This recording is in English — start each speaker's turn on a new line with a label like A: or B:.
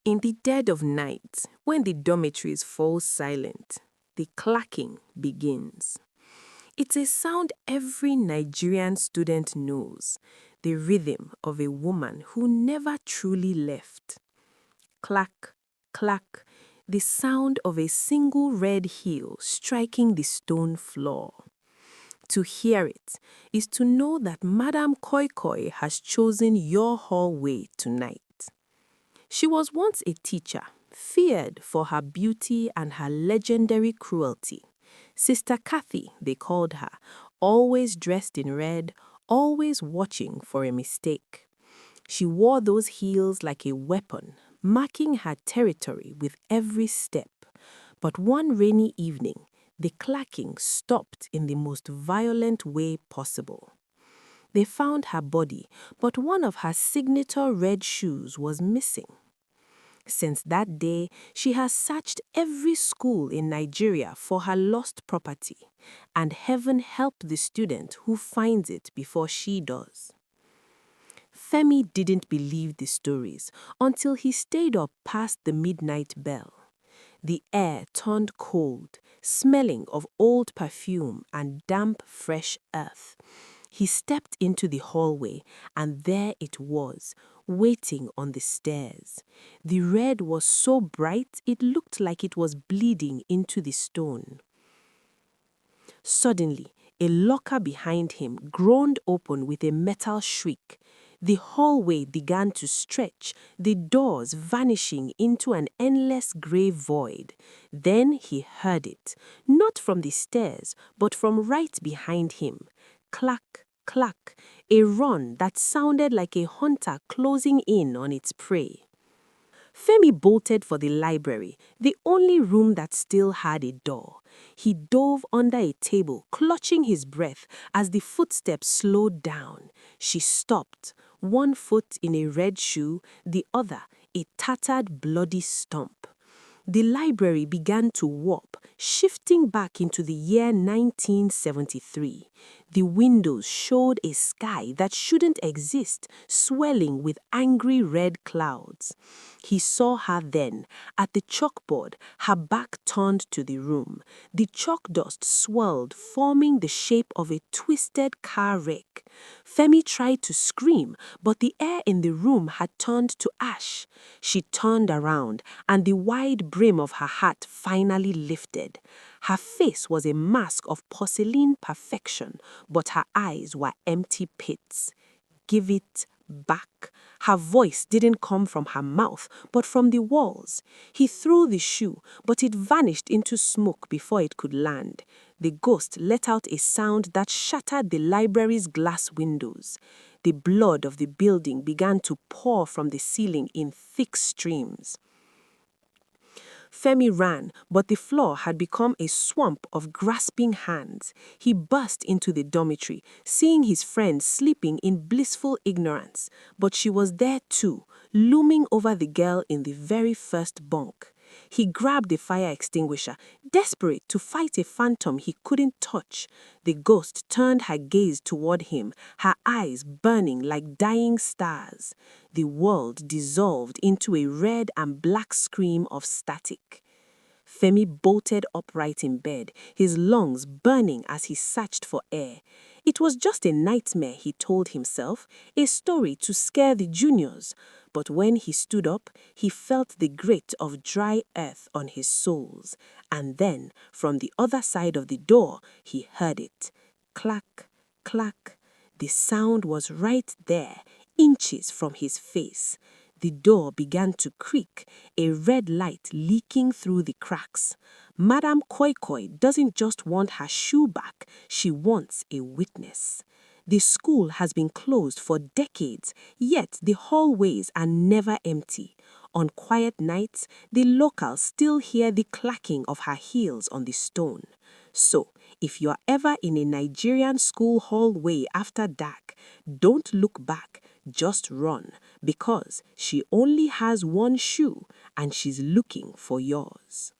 A: In the dead of night, when the dormitories fall silent, the clacking begins. It's a sound every Nigerian student knows, the rhythm of a woman who never truly left. Clack, clack, the sound of a single red heel striking the stone floor. To hear it is to know that Madame Koi Koi has chosen your hallway tonight. She was once a teacher, feared for her beauty and her legendary cruelty. Sister Cathy, they called her, always dressed in red, always watching for a mistake. She wore those heels like a weapon, marking her territory with every step. But one rainy evening, the clacking stopped in the most violent way possible. They found her body, but one of her signature red shoes was missing. Since that day, she has searched every school in Nigeria for her lost property, and heaven help the student who finds it before she does. Femi didn't believe the stories until he stayed up past the midnight bell. The air turned cold, smelling of old perfume and damp, fresh earth. He stepped into the hallway, and there it was, waiting on the stairs. The red was so bright it looked like it was bleeding into the stone. Suddenly, a locker behind him groaned open with a metal shriek. The hallway began to stretch, the doors vanishing into an endless grey void. Then he heard it, not from the stairs, but from right behind him. Clack, clack, a run that sounded like a hunter closing in on its prey. Femi bolted for the library, the only room that still had a door. He dove under a table, clutching his breath as the footsteps slowed down. She stopped, one foot in a red shoe, the other a tattered, bloody stump. The library began to warp, shifting back into the year 1973. The windows showed a sky that shouldn't exist, swelling with angry red clouds. He saw her then, at the chalkboard, her back turned to the room. The chalk dust swirled, forming the shape of a twisted car wreck. Femi tried to scream, but the air in the room had turned to ash. She turned around, and the wide brim of her hat finally lifted. Her face was a mask of porcelain perfection, but her eyes were empty pits. Give it back. Her voice didn't come from her mouth, but from the walls. He threw the shoe, but it vanished into smoke before it could land. The ghost let out a sound that shattered the library's glass windows. The blood of the building began to pour from the ceiling in thick streams. Femi ran, but the floor had become a swamp of grasping hands. He burst into the dormitory, seeing his friend sleeping in blissful ignorance. But she was there too, looming over the girl in the very first bunk. He grabbed the fire extinguisher, desperate to fight a phantom he couldn't touch. The ghost turned her gaze toward him, her eyes burning like dying stars. The world dissolved into a red and black scream of static. Femi bolted upright in bed, his lungs burning as he searched for air. It was just a nightmare, he told himself, a story to scare the juniors. But when he stood up, he felt the grate of dry earth on his soles. And then, from the other side of the door, he heard it. Clack, clack. The sound was right there, inches from his face. The door began to creak, a red light leaking through the cracks. Madame Koi Koi doesn't just want her shoe back, she wants a witness. The school has been closed for decades, yet the hallways are never empty. On quiet nights, the locals still hear the clacking of her heels on the stone. So, if you're ever in a Nigerian school hallway after dark, don't look back, just run, because she only has one shoe and she's looking for yours.